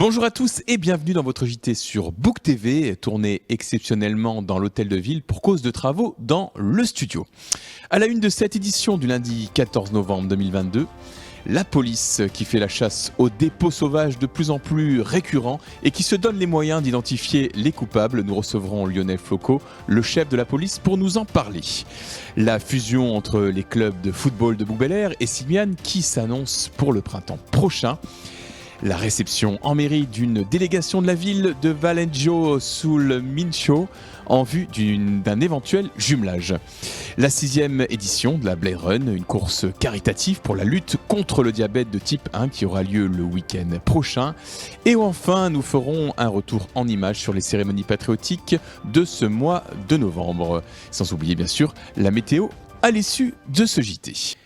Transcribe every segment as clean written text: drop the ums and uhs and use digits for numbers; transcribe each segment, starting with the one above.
Bonjour à tous et bienvenue dans votre JT sur Book TV, tourné exceptionnellement dans l'hôtel de ville pour cause de travaux dans le studio. À la une de cette édition du lundi 14 novembre 2022, la police qui fait la chasse aux dépôts sauvages de plus en plus récurrents et qui se donne les moyens d'identifier les coupables. Nous recevrons Lionel Floco, le chef de la police, pour nous en parler. La fusion entre les clubs de football de Book-Bel-Air et Simiane qui s'annonce pour le printemps prochain. La réception en mairie d'une délégation de la ville de Vallejo sul Mincio en vue d'un éventuel jumelage. La 6e édition de la Blade Run, une course caritative pour la lutte contre le diabète de type 1 qui aura lieu le week-end prochain. Et enfin, nous ferons un retour en images sur les cérémonies patriotiques de ce mois de novembre. Sans oublier bien sûr la météo à l'issue de ce JT.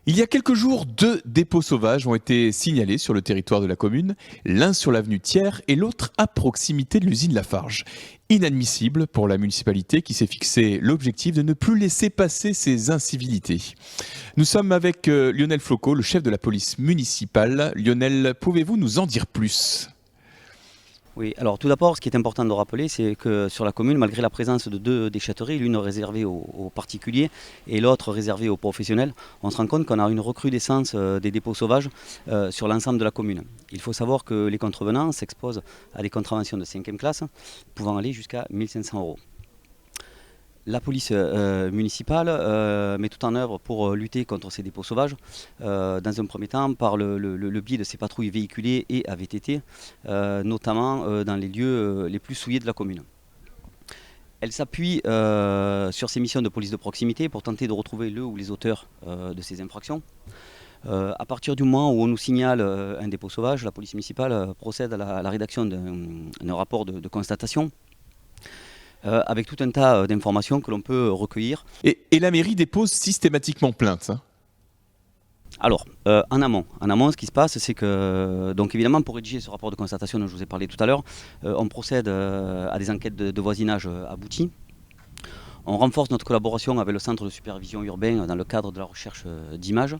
Il y a quelques jours, 2 dépôts sauvages ont été signalés sur le territoire de la commune, l'un sur l'avenue Thiers et l'autre à proximité de l'usine Lafarge. Inadmissible pour la municipalité qui s'est fixé l'objectif de ne plus laisser passer ces incivilités. Nous sommes avec Lionel Floco, le chef de la police municipale. Lionel, pouvez-vous nous en dire plus ? Oui, alors tout d'abord, ce qui est important de rappeler, c'est que sur la commune, malgré la présence de 2 déchetteries, l'une réservée aux particuliers et l'autre réservée aux professionnels, on se rend compte qu'on a une recrudescence des dépôts sauvages sur l'ensemble de la commune. Il faut savoir que les contrevenants s'exposent à des contraventions de 5e classe, pouvant aller jusqu'à 1 500 €. La police municipale met tout en œuvre pour lutter contre ces dépôts sauvages, dans un premier temps par le biais de ces patrouilles véhiculées et à VTT, notamment dans les lieux les plus souillés de la commune. Elle s'appuie sur ces missions de police de proximité pour tenter de retrouver le ou les auteurs de ces infractions. À partir du moment où on nous signale un dépôt sauvage, la police municipale procède à la rédaction d'un rapport de constatation, avec tout un tas d'informations que l'on peut recueillir. Et la mairie dépose systématiquement plainte, hein ? Alors, en amont, ce qui se passe, c'est que, donc évidemment, pour rédiger ce rapport de constatation dont je vous ai parlé tout à l'heure, on procède à des enquêtes de voisinage abouties. On renforce notre collaboration avec le centre de supervision urbain dans le cadre de la recherche d'images.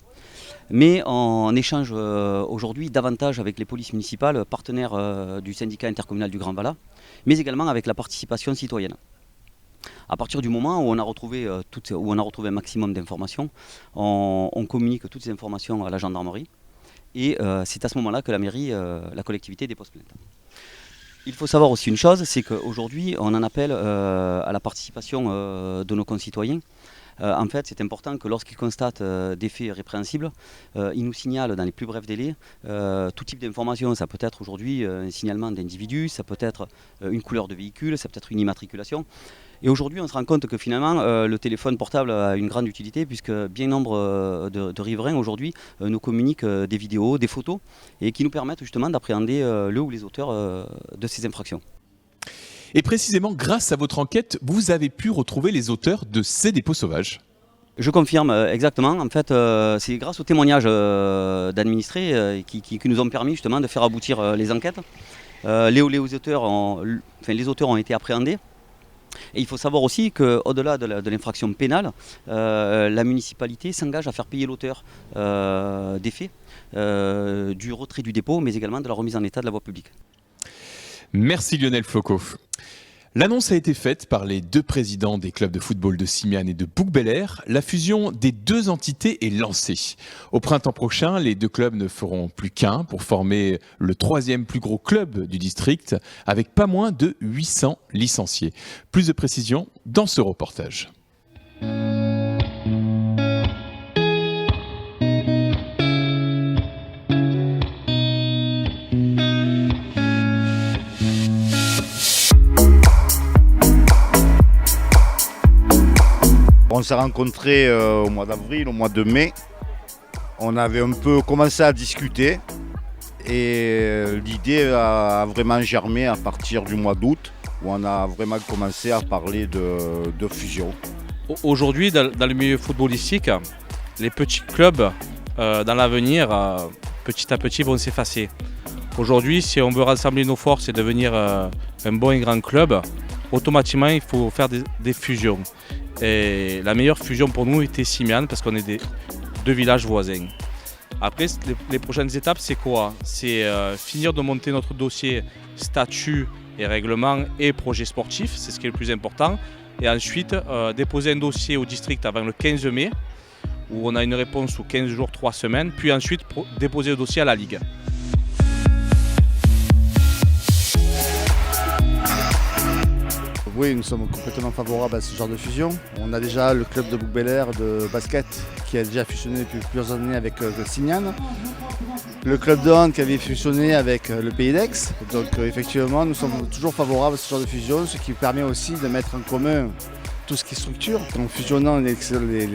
Mais on échange aujourd'hui davantage avec les polices municipales, partenaires du syndicat intercommunal du Grand Vallat, mais également avec la participation citoyenne. À partir du moment où on a retrouvé un maximum d'informations, on communique toutes ces informations à la gendarmerie et c'est à ce moment-là que la mairie, la collectivité dépose plainte. Il faut savoir aussi une chose, c'est qu'aujourd'hui on en appelle à la participation de nos concitoyens. En fait, c'est important que lorsqu'ils constatent des faits répréhensibles, ils nous signalent dans les plus brefs délais tout type d'informations. Ça peut être aujourd'hui un signalement d'individu, ça peut être une couleur de véhicule, ça peut être une immatriculation. Et aujourd'hui, on se rend compte que finalement, le téléphone portable a une grande utilité puisque bien nombre de riverains aujourd'hui nous communiquent des vidéos, des photos et qui nous permettent justement d'appréhender le ou les auteurs de ces infractions. Et précisément, grâce à votre enquête, vous avez pu retrouver les auteurs de ces dépôts sauvages. Je confirme exactement. En fait, c'est grâce aux témoignages d'administrés qui nous ont permis justement de faire aboutir les enquêtes. Les auteurs ont été appréhendés. Et il faut savoir aussi qu'au-delà de l'infraction pénale, la municipalité s'engage à faire payer l'auteur des faits, du retrait du dépôt, mais également de la remise en état de la voie publique. Merci Lionel Floco. L'annonce a été faite par les 2 présidents des clubs de football de Simiane et de Book-Bel-Air. La fusion des 2 entités est lancée. Au printemps prochain, les 2 clubs ne feront plus qu'un pour former le 3e plus gros club du district avec pas moins de 800 licenciés. Plus de précisions dans ce reportage. On s'est rencontrés au mois d'avril, au mois de mai. On avait un peu commencé à discuter et l'idée a vraiment germé à partir du mois d'août où on a vraiment commencé à parler de fusion. Aujourd'hui, dans le milieu footballistique, les petits clubs, dans l'avenir, petit à petit, vont s'effacer. Aujourd'hui, si on veut rassembler nos forces et devenir un bon et grand club, automatiquement, il faut faire des fusions. Et la meilleure fusion pour nous était Simiane parce qu'on est 2 villages voisins. Après, les prochaines étapes, c'est quoi? C'est finir de monter notre dossier statut et règlement et projet sportif, c'est ce qui est le plus important. Et ensuite, déposer un dossier au district avant le 15 mai, où on a une réponse sous 15 jours, 3 semaines, puis ensuite déposer le dossier à la Ligue. Oui, nous sommes complètement favorables à ce genre de fusion. On a déjà le club de Bouc-Bel-Air de basket qui a déjà fusionné depuis plusieurs années avec le Simiane. Le club de hand qui avait fusionné avec le Pays d'Aix. Donc effectivement, nous sommes toujours favorables à ce genre de fusion, ce qui permet aussi de mettre en commun tout ce qui est structure. En fusionnant les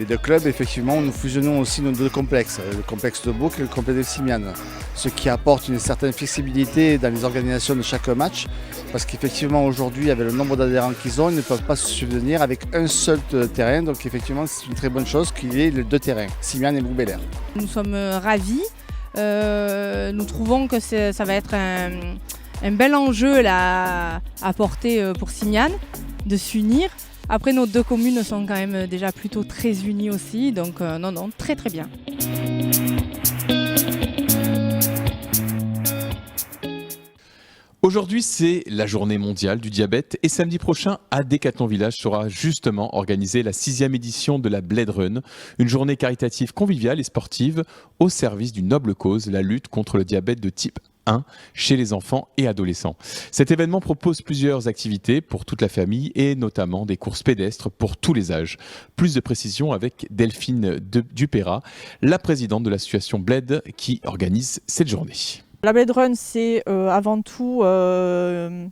deux clubs, effectivement, nous fusionnons aussi nos deux complexes, le complexe de Bouc et le complexe de Simiane. Ce qui apporte une certaine flexibilité dans les organisations de chaque match, parce qu'effectivement aujourd'hui, avec le nombre d'adhérents qu'ils ont, ils ne peuvent pas se subvenir avec un seul terrain. Donc effectivement, c'est une très bonne chose qu'il y ait les deux terrains, Simiane et Bouc-Bel-Air. Nous sommes ravis. Nous trouvons que ça va être un bel enjeu là, à porter pour Simiane, de s'unir. Après, nos deux communes sont quand même déjà plutôt très unies aussi, donc non, très très bien. Aujourd'hui, c'est la journée mondiale du diabète et samedi prochain, à Décathlon Village sera justement organisée la 6e édition de la Bled Run, une journée caritative conviviale et sportive au service d'une noble cause, la lutte contre le diabète de type 1 chez les enfants et adolescents. Cet événement propose plusieurs activités pour toute la famille et notamment des courses pédestres pour tous les âges. Plus de précisions avec Delphine Dupéra, la présidente de l'association Bled qui organise cette journée. La Bled Run, c'est avant tout un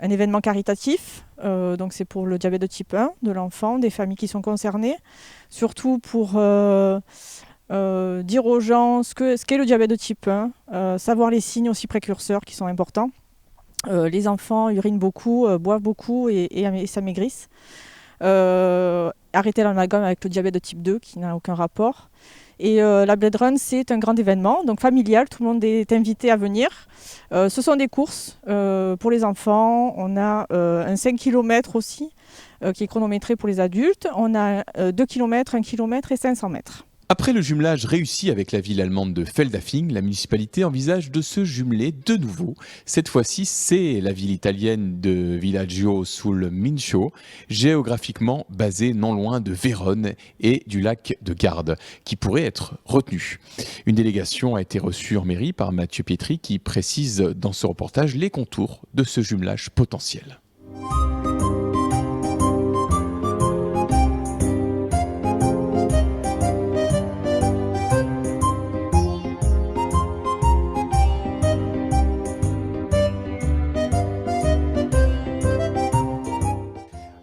événement caritatif. Donc c'est pour le diabète de type 1 de l'enfant, des familles qui sont concernées. Surtout pour dire aux gens ce qu'est le diabète de type 1, savoir les signes aussi précurseurs qui sont importants. Les enfants urinent beaucoup, boivent beaucoup et s'amaigrissent. Arrêter l'amalgame avec le diabète de type 2 qui n'a aucun rapport. Et la Bled Run, c'est un grand événement, donc familial, tout le monde est invité à venir. Ce sont des courses pour les enfants, on a un 5 km aussi qui est chronométré pour les adultes, on a 2 km, 1 km et 500 mètres. Après le jumelage réussi avec la ville allemande de Feldafing, la municipalité envisage de se jumeler de nouveau. Cette fois-ci, c'est la ville italienne de Villaggio sul Mincio, géographiquement basée non loin de Vérone et du lac de Garde, qui pourrait être retenue. Une délégation a été reçue en mairie par Mathieu Pietri qui précise dans ce reportage les contours de ce jumelage potentiel.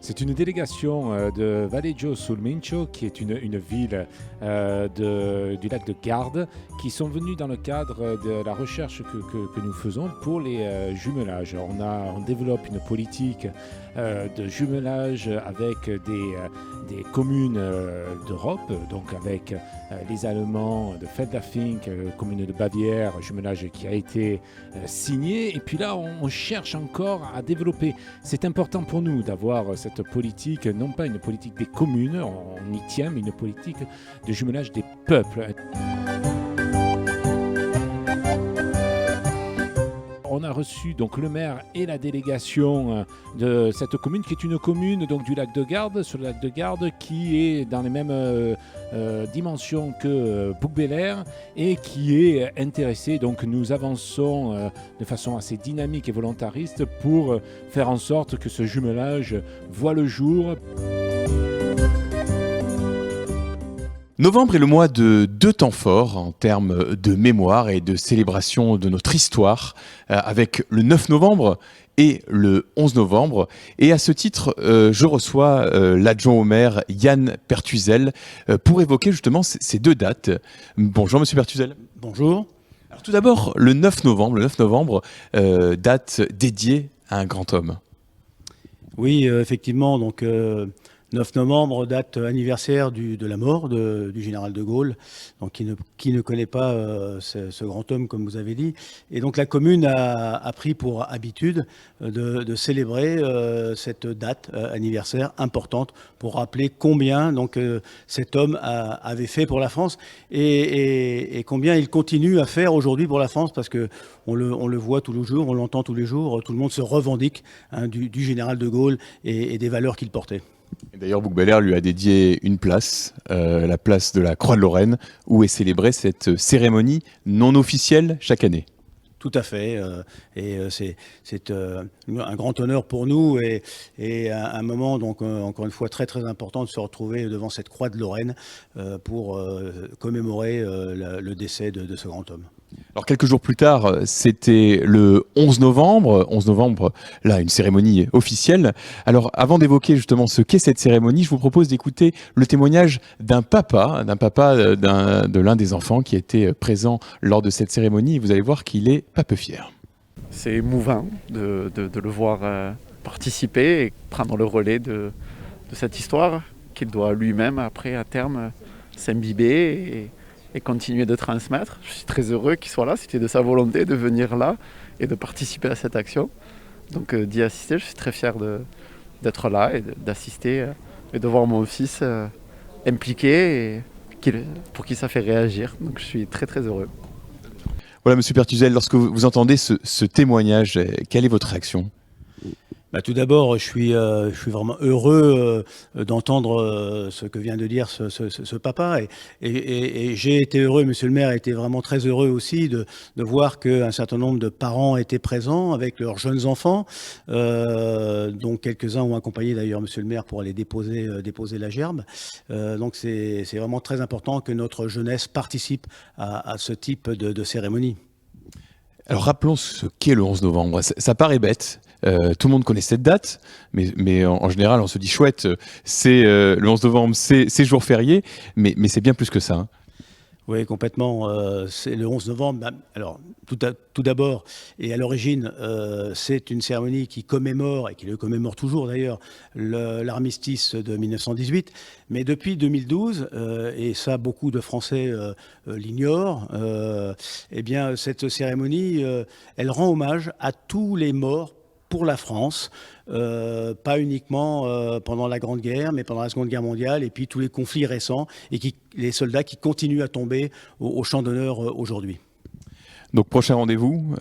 C'est une délégation de Villaggio sul Mincio, qui est une ville du lac de Garde, qui sont venus dans le cadre de la recherche que nous faisons pour les jumelages. On développe une politique de jumelage avec des communes d'Europe, donc avec les Allemands de Feldafing, commune de Bavière, jumelage qui a été signé. Et puis là, on cherche encore à développer. C'est important pour nous d'avoir cette politique, non pas une politique des communes, on y tient, mais une politique de jumelage des peuples. On a reçu donc le maire et la délégation de cette commune, qui est une commune donc du lac de Garde, sur le lac de Garde, qui est dans les mêmes dimensions que Bouc-Bel-Air et qui est intéressée. Donc nous avançons de façon assez dynamique et volontariste pour faire en sorte que ce jumelage voit le jour. Novembre est le mois de deux temps forts en termes de mémoire et de célébration de notre histoire, avec le 9 novembre et le 11 novembre. Et à ce titre, je reçois l'adjoint au maire Yann Pertuzel pour évoquer justement ces deux dates. Bonjour Monsieur Pertuzel. Bonjour. Alors tout d'abord, le 9 novembre, date dédiée à un grand homme. Oui, effectivement, donc 9 novembre, date anniversaire de la mort du général de Gaulle, donc qui ne connaît pas ce grand homme, comme vous avez dit. Et donc la commune a pris pour habitude de célébrer cette date anniversaire importante pour rappeler combien donc, cet homme avait fait pour la France et combien il continue à faire aujourd'hui pour la France, parce qu'on le voit tous les jours, on l'entend tous les jours, tout le monde se revendique du général de Gaulle et des valeurs qu'il portait. D'ailleurs, Bouc-Bel-Air lui a dédié une place, la place de la Croix de Lorraine, où est célébrée cette cérémonie non officielle chaque année. Tout à fait, c'est un grand honneur pour nous et un moment, donc encore une fois, très très important de se retrouver devant cette Croix de Lorraine pour commémorer le décès de ce grand homme. Alors quelques jours plus tard, c'était le 11 novembre. 11 novembre, là, une cérémonie officielle. Alors avant d'évoquer justement ce qu'est cette cérémonie, je vous propose d'écouter le témoignage d'un papa de l'un des enfants qui était présent lors de cette cérémonie. Vous allez voir qu'il est pas peu fier. C'est émouvant de le voir participer et prendre le relais de cette histoire qu'il doit lui-même, après, à terme, s'imbiber et continuer de transmettre. Je suis très heureux qu'il soit là, c'était de sa volonté de venir là et de participer à cette action. Donc d'y assister, je suis très fier d'être là et d'assister et de voir mon fils impliqué et pour qui ça fait réagir. Donc je suis très très heureux. Voilà, Monsieur Pertuzel, lorsque vous entendez ce témoignage, quelle est votre réaction ? Tout d'abord, je suis vraiment heureux d'entendre ce que vient de dire ce papa. Et j'ai été heureux, monsieur le maire était vraiment très heureux aussi de voir qu'un certain nombre de parents étaient présents avec leurs jeunes enfants, dont quelques-uns ont accompagné d'ailleurs monsieur le maire pour aller déposer la gerbe. Donc c'est vraiment très important que notre jeunesse participe à ce type de cérémonie. Alors rappelons ce qu'est le 11 novembre. Ça paraît bête. Tout le monde connaît cette date, mais en général, on se dit chouette, c'est le 11 novembre, c'est jour férié, mais c'est bien plus que ça. Hein. Oui, complètement. C'est le 11 novembre. Alors, tout d'abord, et à l'origine, c'est une cérémonie qui commémore, et qui le commémore toujours d'ailleurs, l'armistice de 1918. Mais depuis 2012, et ça beaucoup de Français l'ignorent, eh bien, cette cérémonie, elle rend hommage à tous les morts pour la France, pas uniquement pendant la Grande Guerre, mais pendant la Seconde Guerre mondiale, et puis tous les conflits récents, et les soldats qui continuent à tomber au champ d'honneur aujourd'hui. Donc prochain rendez-vous,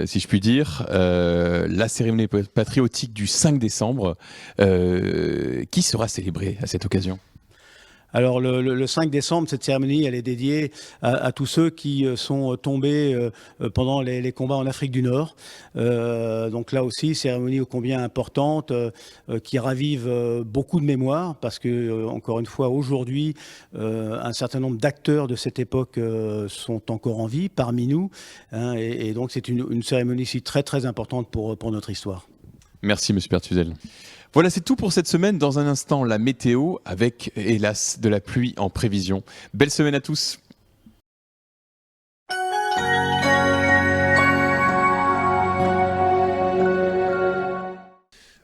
si je puis dire, la cérémonie patriotique du 5 décembre, qui sera célébrée à cette occasion ? Alors le 5 décembre, cette cérémonie, elle est dédiée à tous ceux qui sont tombés pendant les combats en Afrique du Nord. Donc là aussi, cérémonie ô combien importante, qui ravive beaucoup de mémoire, parce que, encore une fois, aujourd'hui, un certain nombre d'acteurs de cette époque sont encore en vie parmi nous. Hein, et donc c'est une cérémonie ici très très importante pour notre histoire. Merci Monsieur Pertuzel. Voilà, c'est tout pour cette semaine. Dans un instant, la météo avec, hélas, de la pluie en prévision. Belle semaine à tous.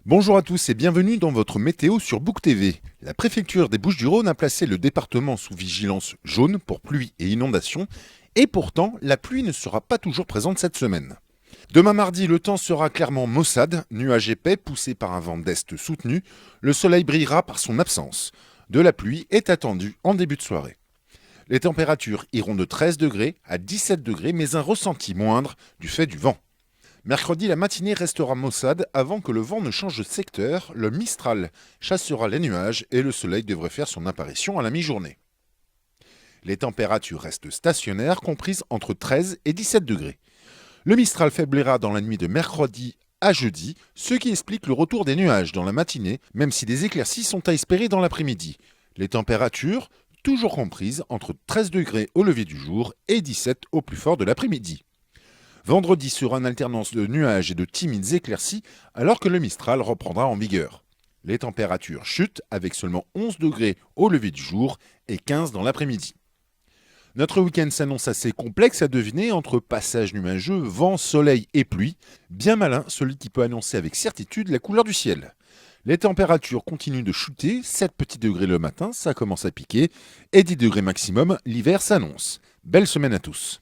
Bonjour à tous et bienvenue dans votre météo sur Book TV. La préfecture des Bouches-du-Rhône a placé le département sous vigilance jaune pour pluie et inondations. Et pourtant, la pluie ne sera pas toujours présente cette semaine. Demain mardi, le temps sera clairement maussade, nuages épais poussés par un vent d'est soutenu. Le soleil brillera par son absence. De la pluie est attendue en début de soirée. Les températures iront de 13 degrés à 17 degrés, mais un ressenti moindre du fait du vent. Mercredi, la matinée restera maussade avant que le vent ne change de secteur. Le Mistral chassera les nuages et le soleil devrait faire son apparition à la mi-journée. Les températures restent stationnaires, comprises entre 13 et 17 degrés. Le Mistral faiblira dans la nuit de mercredi à jeudi, ce qui explique le retour des nuages dans la matinée, même si des éclaircies sont à espérer dans l'après-midi. Les températures, toujours comprises entre 13 degrés au lever du jour et 17 au plus fort de l'après-midi. Vendredi sera une alternance de nuages et de timides éclaircies, alors que le Mistral reprendra en vigueur. Les températures chutent avec seulement 11 degrés au lever du jour et 15 dans l'après-midi. Notre week-end s'annonce assez complexe à deviner entre passages nuageux, vent, soleil et pluie. Bien malin, celui qui peut annoncer avec certitude la couleur du ciel. Les températures continuent de chuter, 7 petits degrés le matin, ça commence à piquer, et 10 degrés maximum, l'hiver s'annonce. Belle semaine à tous.